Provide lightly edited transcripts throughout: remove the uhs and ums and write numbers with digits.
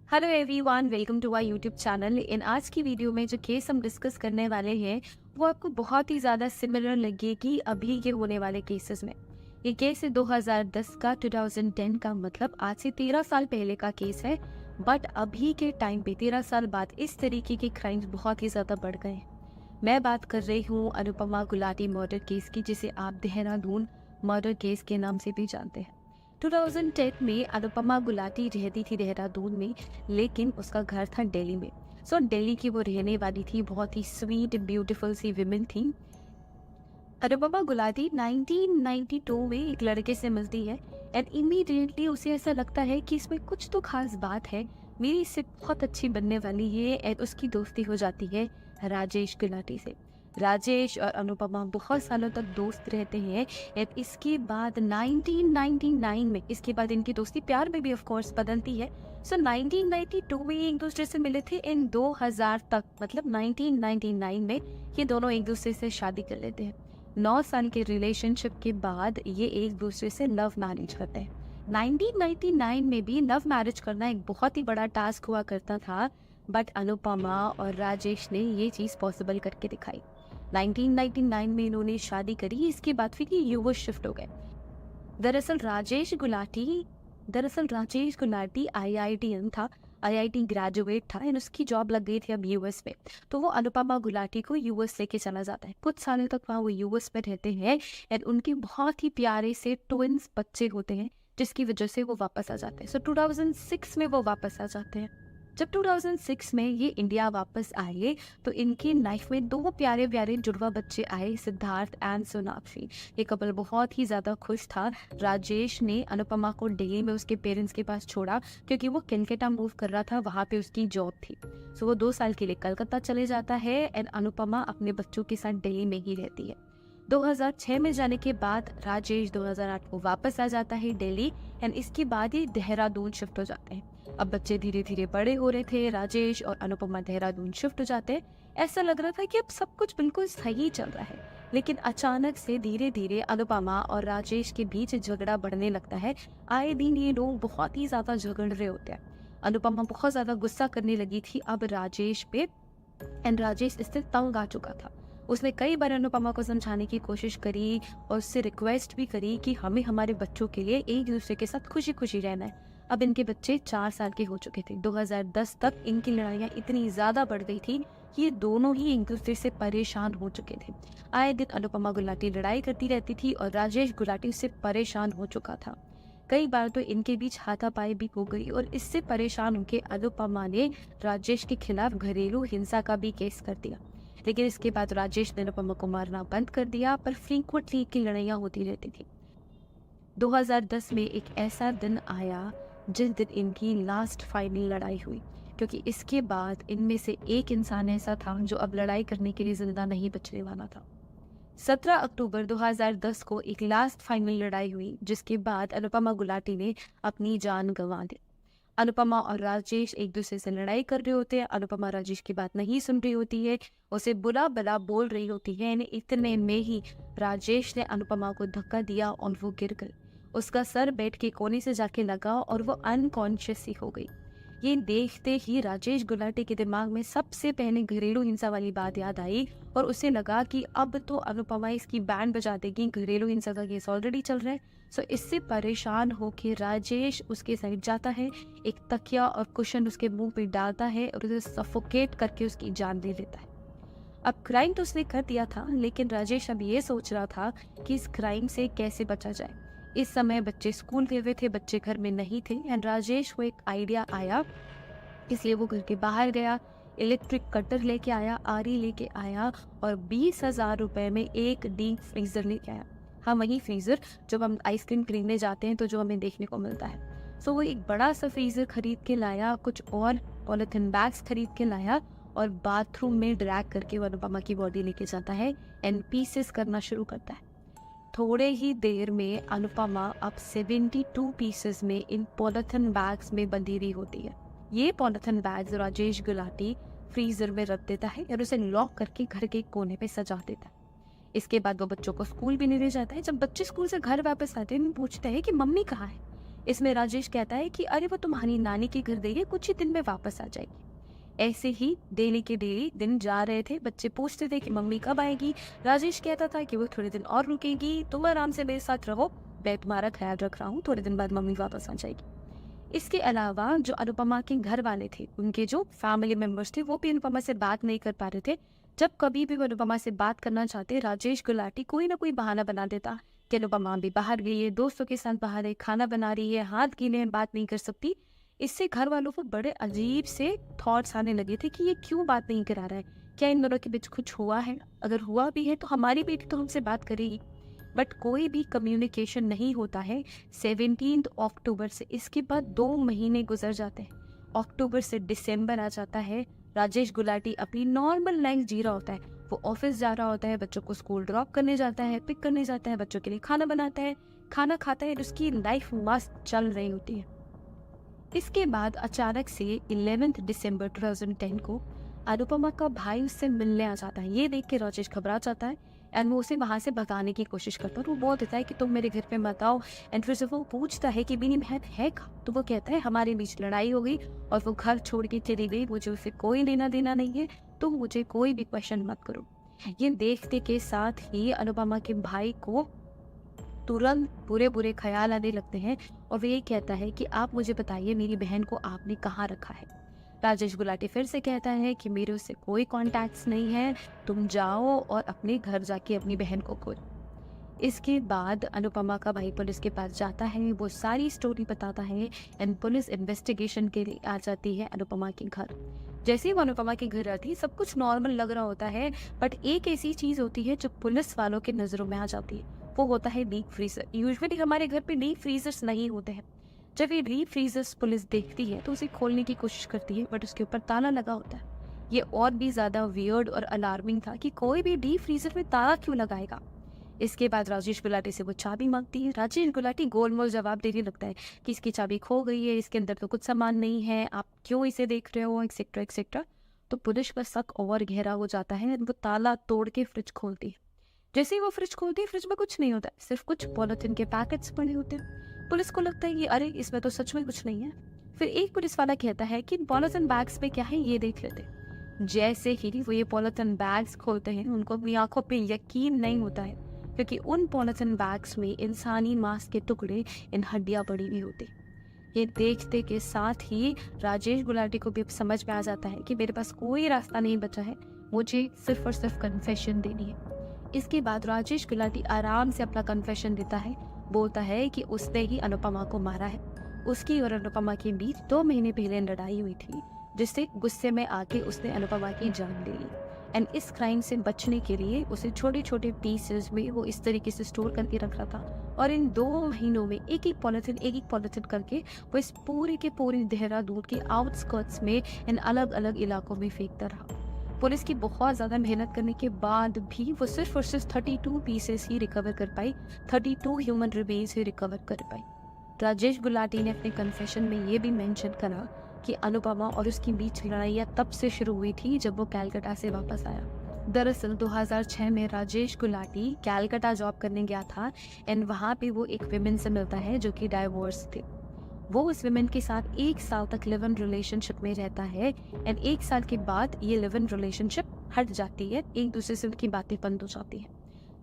Hello everyone, welcome to our YouTube channel. In आज की video में जो केस हम डिस्कस करने वाले हैं वो आपको बहुत ही ज़्यादा सिमिलर लगेगी अभी के होने वाले केसेस में। ये केस है 2010 का, 2010 का, मतलब आज से 13 साल पहले का केस है। बट अभी के टाइम पे 13 साल बाद इस तरीके के क्राइम्स बहुत ही ज़्यादा बढ़ गए हैं। मैं बात कर रही हूँ अनुपमा गुलाटी मर्डर केस की, जिसे आप देहरादून मर्डर केस के नाम से भी जानते हैं। 2010 में अनुपमा गुलाटी रहती थी देहरादून में, लेकिन उसका घर था दिल्ली में। दिल्ली की वो रहने वाली थी, बहुत ही स्वीट ब्यूटीफुल सी विमेन थी। अनुपमा गुलाटी 1992 में एक लड़के से मिलती है एंड इमीडिएटली उसे ऐसा लगता है कि इसमें कुछ तो खास बात है, मेरी इससे बहुत अच्छी बनने वाली है। एंड उसकी दोस्ती हो जाती है राजेश गुलाटी से। राजेश और अनुपमा बहुत सालों तक दोस्त रहते हैं। एंड इसके बाद 1999 में इसके बाद इनकी दोस्ती प्यार में भी ऑफ कोर्स बदलती है। 1992 में ये एक दूसरे से मिले थे। इन 2000 तक, मतलब 1999 में ये दोनों एक दूसरे से शादी कर लेते हैं। 9 साल के रिलेशनशिप के बाद ये एक दूसरे से लव मैरिज करते हैं। 1999 में भी लव मैरिज करना एक बहुत ही बड़ा टास्क हुआ करता था, बट अनुपमा और राजेश ने ये चीज़ पॉसिबल करके दिखाई। 1999 में इन्होंने शादी करी। इसके बाद फिर ये यूएस शिफ्ट हो गए। दरअसल राजेश गुलाटी आईआईटीएन था, आईआईटी ग्रेजुएट था एंड उसकी जॉब लग गई थी अब यूएस में। तो वो अनुपमा गुलाटी को यूएस लेके चला जाता है। कुछ सालों तक वहाँ वो यूएस में रहते हैं एंड उनके बहुत ही प्यारे से ट्विंस बच्चे होते हैं, जिसकी वजह से वो वापस आ जाते हैं। 2006 में वो वापस आ जाते हैं। जब 2006 में ये इंडिया वापस आए तो इनकी लाइफ में दो प्यारे प्यारे जुड़वा बच्चे आए, सिद्धार्थ एंड सोनाक्षी। ये कपल बहुत ही ज़्यादा खुश था। राजेश ने अनुपमा को दिल्ली में उसके पेरेंट्स के पास छोड़ा क्योंकि वो कलकत्ता मूव कर रहा था, वहाँ पे उसकी जॉब थी। वो 2 साल के लिए कलकत्ता चले जाता है एंड अनुपमा अपने बच्चों के साथ दिल्ली में ही रहती है। 2006 में जाने के बाद राजेश 2008 को वापस आ जाता है दिल्ली एंड इसके बाद ये देहरादून शिफ्ट हो जाते हैं। अब बच्चे धीरे धीरे बड़े हो रहे थे। राजेश और अनुपमा देहरादून शिफ्ट हो जाते हैं। ऐसा लग रहा था कि अब सब कुछ बिल्कुल सही चल रहा है, लेकिन अचानक से धीरे धीरे अनुपमा और राजेश के बीच झगड़ा बढ़ने लगता है। आए दिन ये लोग बहुत ही ज्यादा झगड़ रहे होते हैं। अनुपमा बहुत ज्यादा गुस्सा करने लगी थी अब राजेश पे एंड राजेश इससे तंग आ चुका था। उसने कई बार अनुपमा को समझाने की कोशिश करी और उससे रिक्वेस्ट भी करी कि हमें हमारे बच्चों के लिए एक दूसरे के साथ खुशी खुशी रहना है। अब इनके बच्चे 4 साल के हो चुके थे। 2010 तक इनकी लड़ाइयाँ इतनी ज़्यादा बढ़ गई थी कि ये दोनों ही एक दूसरे से परेशान हो चुके थे। आए दिन अनुपमा गुलाटी लड़ाई करती रहती थी और राजेश गुलाटी उससे परेशान हो चुका था। कई बार तो इनके बीच हाथापाई भी हो गई और इससे परेशान होकर अनुपमा ने राजेश के खिलाफ घरेलू हिंसा का भी केस कर दिया। लेकिन इसके बाद राजेश ने अनुपमा को मारना बंद कर दिया, पर फ्रीक्वेंटली की लड़ाइयाँ होती रहती थी। 2010 में एक ऐसा दिन आया जिस दिन इनकी लास्ट फाइनल लड़ाई हुई, क्योंकि इसके बाद इनमें से एक इंसान ऐसा था जो अब लड़ाई करने के लिए जिंदा नहीं बचने वाला था। 17 अक्टूबर 2010 को एक लास्ट फाइनल लड़ाई हुई, जिसके बाद अनुपमा गुलाटी ने अपनी जान गंवा दी। अनुपमा और राजेश एक दूसरे से लड़ाई कर रहे होते हैं। अनुपमा राजेश की बात नहीं सुन रही होती है, उसे बुरा भला बोल रही होती है। इतने में ही राजेश ने अनुपमा को धक्का दिया और वो गिर गई। उसका सर बेड के कोने से जाके लगा और वो अनकॉन्शियस ही हो गई। ये देखते ही राजेश गुलाटी के दिमाग में सबसे पहले घरेलू हिंसा वाली बात याद आई और उसे लगा कि अब तो अनुपमा इसकी बैंड बजा देगी। घरेलू हिंसा का केस ऑलरेडी चल रहा है। इससे परेशान होकर राजेश उसके साइड जाता है, एक तकिया और कुशन उसके मुंह पे डालता है और उसे सफोकेट करके उसकी जान ले लेता है। अब क्राइम तो उसने कर दिया था, लेकिन राजेश अब ये सोच रहा था कि इस क्राइम से कैसे बचा जाए। इस समय बच्चे स्कूल गए हुए थे, बच्चे घर में नहीं थे एंड राजेश को एक आइडिया आया, इसलिए वो घर के बाहर गया, इलेक्ट्रिक कटर लेके आया, आरी लेके आया और 20,000 रुपए में एक डीप फ्रीजर लेके आया। हाँ, वही फ्रीजर जब हम आइसक्रीम खरीदने जाते हैं तो जो हमें देखने को मिलता है। वो एक बड़ा सा फ्रीजर खरीद के लाया, कुछ और पॉलिथीन बैग्स खरीद के लाया और बाथरूम में ड्रैग करके वो अनुपमा की बॉडी लेके जाता है एंड पीसेस करना शुरू करता है। थोड़े ही देर में अनुपमा अब 72 पीसेस में इन पॉलिथीन बैग्स में बंधी हुई होती है। ये polythene bags Rajesh Gulati freezer में रख देता है और उसे लॉक करके घर के कोने पे सजा देता है। इसके बाद वो बच्चों को स्कूल भी नहीं ले जाता है। जब बच्चे स्कूल से घर वापस आते हैं, पूछते हैं कि मम्मी कहाँ है। इसमें राजेश कहता है कि अरे वो तुम्हारी नानी के घर गई है, कुछ ही दिन में वापस आ जाएगी। ऐसे ही डेली के डेली दिन जा रहे थे। बच्चे पूछते थे कि मम्मी कब आएगी। राजेश कहता था कि वो थोड़े दिन और रुकेगी, तुम आराम से मेरे साथ रहो, मैं तुम्हारा ख्याल रख रहा हूँ, थोड़े दिन बाद मम्मी वापस आ जाएगी। इसके अलावा जो अनुपमा के घर वाले थे, उनके जो फैमिली मेंबर्स थे, वो भी अनुपमा से बात नहीं कर पा रहे थे। जब कभी भी वो अनुपमा से बात करना चाहते, राजेश गुलाटी कोई ना कोई बहाना बना देता कि अनुपमा भी बाहर गई है, दोस्तों के साथ बाहर है, खाना बना रही है, हाथ गीले हैं, बात नहीं कर सकती। इससे घर वालों को बड़े अजीब से थॉट्स आने लगे थे कि ये क्यों बात नहीं करा रहा है, क्या इन दोनों के बीच कुछ हुआ है, अगर हुआ भी है तो हमारी बेटी तो हमसे बात करेगी। बट कोई भी कम्युनिकेशन नहीं होता है 17 अक्टूबर से। इसके बाद 2 महीने गुजर जाते हैं। अक्टूबर से दिसंबर आ जाता है। राजेश गुलाटी अपनी नॉर्मल लाइफ जी रहा होता है। वो ऑफिस जा रहा होता है, बच्चों को स्कूल ड्रॉप करने जाता है, पिक करने जाता है, बच्चों के लिए खाना बनाता है, खाना खाता है, उसकी लाइफ मस्त चल रही होती है। इसके बाद अचानक से 11 दिसंबर 2010 को अनुपमा का भाई उससे मिलने आ जाता है। ये देख के राजेश घबरा जाता है एंड वो उसे वहां से भगाने की कोशिश करता है। वो बोल देता है कि तुम मेरे घर पे मत आओ। एंड फिर जब वो पूछता है कि मेरी बहन है कहाँ, तो वो कहता है हमारे बीच लड़ाई हो गई और वो घर छोड़ के चली गई, मुझे उससे कोई लेना देना नहीं है, तुम मुझे कोई भी क्वेश्चन मत करो। ये देखते के साथ ही अनुपमा के भाई को तुरंत बुरे बुरे ख्याल आने लगते हैं और वो ये कहता है कि आप मुझे बताइए मेरी बहन को आपने कहाँ रखा है। राजेश गुलाटी फिर से कहता है कि मेरे उससे कोई कॉन्टैक्ट्स नहीं है, तुम जाओ और अपने घर जाके अपनी बहन को खोजो। इसके बाद अनुपमा का भाई पुलिस के पास जाता है, वो सारी स्टोरी बताता है एंड पुलिस इन्वेस्टिगेशन के लिए आ जाती है अनुपमा के घर। जैसे ही वो अनुपमा के घर आती है सब कुछ नॉर्मल लग रहा होता है, बट एक ऐसी चीज होती है जो पुलिस वालों के नजरों में आ जाती है, वो होता है डीप फ्रीजर। यूजुअली हमारे घर पे डीप फ्रीजर्स नहीं होते हैं। जब ये डीप फ्रीजर्स पुलिस देखती है तो उसे खोलने की कोशिश करती है, बट उसके ऊपर ताला लगा होता है। ये और भी ज्यादा वियर्ड और अलार्मिंग था कि कोई भी डीप फ्रीजर में ताला क्यों लगाएगा। इसके बाद राजेश गुलाटी से वो चाबी मांगती है। राजेश गुलाटी गोलमोल जवाब देने लगता है कि इसकी चाबी खो गई है, इसके अंदर तो कुछ सामान नहीं है, आप क्यों इसे देख रहे हो, एक्सेट्रा एक्सेट्रा। तो पुलिस का शक और गहरा हो जाता है। वो ताला तोड़ के फ्रिज खोलती है। जैसे ही वो फ्रिज खोलती है, फ्रिज में कुछ नहीं होता, सिर्फ कुछ पॉलिथीन के पैकेट्स पड़े होते हैं। पुलिस को लगता है कि अरे इसमें तो सच में कुछ नहीं है। फिर एक पुलिस वाला कहता है कि इन पॉलिथीन बैग्स में क्या है, ये देख लेते हैं। जैसे ही वो ये पॉलिथीन बैग्स खोलते हैं, उनको अपनी आंखों पे यकीन नहीं होता है, क्योंकि उन पॉलिथीन बैग्स में इंसानी मांस के टुकड़े, इन हड्डियां पड़ी हुई होती। ये देखते के साथ ही राजेश गुलाटी को भी अब समझ में आ जाता है कि मेरे पास कोई रास्ता नहीं बचा है, मुझे सिर्फ और सिर्फ कन्फेशन देनी है। इसके बाद राजेश गुलाटी आराम से अपना कन्फेशन देता है, बोलता है कि उसने ही अनुपमा को मारा है। उसकी और अनुपमा के बीच 2 महीने पहले लड़ाई हुई थी, जिससे गुस्से में आके उसने अनुपमा की जान ले ली। एंड इस क्राइम से बचने के लिए उसे छोटे छोटे पीसेस में वो इस तरीके से स्टोर करके रख रहा था, और इन 2 महीनों में एक एक पॉलिथीन करके वो इस पूरे के पूरे देहरादून के आउटस्कर्ट्स में इन अलग अलग इलाकों में फेंकता रहा। पुलिस की बहुत ज़्यादा मेहनत करने के बाद भी वो सिर्फ और सिर्फ 32 पीसेस ही रिकवर कर पाई, 32 ह्यूमन रिमेन्स ही रिकवर कर पाई। राजेश गुलाटी ने अपने कन्फेशन में ये भी मेंशन करा कि अनुपमा और उसके बीच लड़ाइयाँ तब से शुरू हुई थी जब वो कैलकाटा से वापस आया। दरअसल 2006 में राजेश गुलाटी कैलकाटा जॉब करने गया था एंड वहाँ पे वो एक विमेन से मिलता है जो कि डाइवोर्स थे। वो उस विमेन के साथ 1 साल तक लिव इन रिलेशनशिप में रहता है एंड 1 साल के बाद ये लिव इन रिलेशनशिप हट जाती है, एक दूसरे से उनकी बातें बंद हो जाती हैं।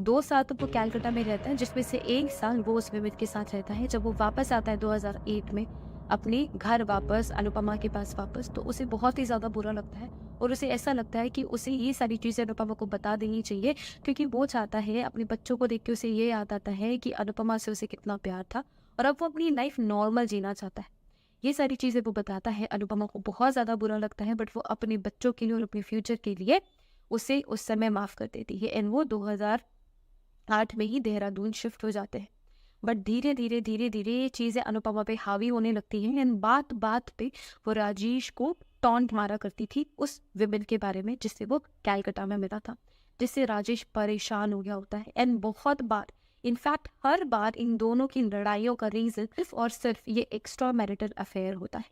2 साल तक वो कैलकाटा में रहता है, जिसमें से 1 साल वो उस विमेन के साथ रहता है। जब वो वापस आता है 2008 में अपने घर वापस, अनुपमा के पास वापस, तो उसे बहुत ही ज़्यादा बुरा लगता है और उसे ऐसा लगता है कि उसे ये सारी चीज़ें अनुपमा को बता देनी चाहिए, क्योंकि वो चाहता है, अपने बच्चों को देख के उसे ये याद आता है कि अनुपमा से उसे कितना प्यार था और अब वो अपनी लाइफ नॉर्मल जीना चाहता है। ये सारी चीज़ें वो बताता है। अनुपमा को बहुत ज़्यादा बुरा लगता है, बट वो अपने बच्चों के लिए और अपने फ्यूचर के लिए उसे उस समय माफ़ कर देती है एंड वो 2008 में ही देहरादून शिफ्ट हो जाते हैं। बट धीरे धीरे ये चीज़ें अनुपमा पे हावी होने लगती हैं एंड बात बात पे वो राजेश को टॉन्ट मारा करती थी उस विमेन के बारे में जिससे वो कैलकाटा में मिला था, जिससे राजेश परेशान हो गया होता है। एंड बहुत बार, इनफैक्ट हर बार, इन दोनों की लड़ाइयों का रीज़न सिर्फ और सिर्फ ये एक्स्ट्रा मैरिटल अफेयर होता है।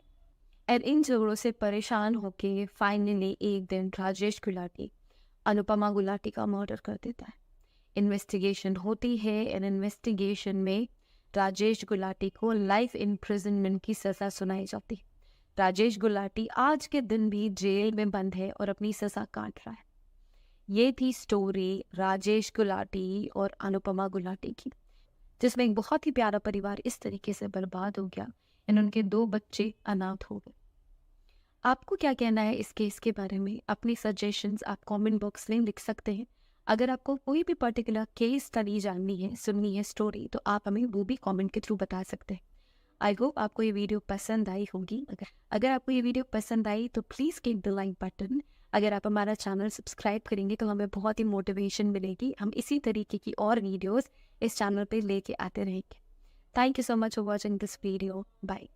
एंड इन झगड़ों से परेशान होके फाइनली एक दिन राजेश गुलाटी अनुपमा गुलाटी का मर्डर कर देता है। इन्वेस्टिगेशन होती है एंड इन्वेस्टिगेशन में राजेश गुलाटी को लाइफ इम्प्रिजनमेंट की सज़ा सुनाई जाती। राजेश गुलाटी आज के दिन भी जेल में बंद है और अपनी सज़ा काट रहा है। ये थी स्टोरी राजेश गुलाटी और अनुपमा गुलाटी की, जिसमें एक बहुत ही प्यारा परिवार इस तरीके से बर्बाद हो गया और उनके 2 बच्चे अनाथ हो गए। आपको क्या कहना है इस केस के बारे में? अपनी सजेशंस आप कमेंट बॉक्स में लिख सकते हैं। अगर आपको कोई भी पर्टिकुलर केस स्टडी जाननी है, सुननी है स्टोरी, तो आप हमें वो भी कमेंट के थ्रू बता सकते हैं। आई होप आपको ये वीडियो पसंद आई होगी। अगर आपको ये वीडियो पसंद आई तो please click the like button. अगर आप हमारा चैनल सब्सक्राइब करेंगे तो हमें बहुत ही मोटिवेशन मिलेगी। हम इसी तरीके की और वीडियोस इस चैनल पे लेके आते रहेंगे। Thank you so much for watching this video. Bye.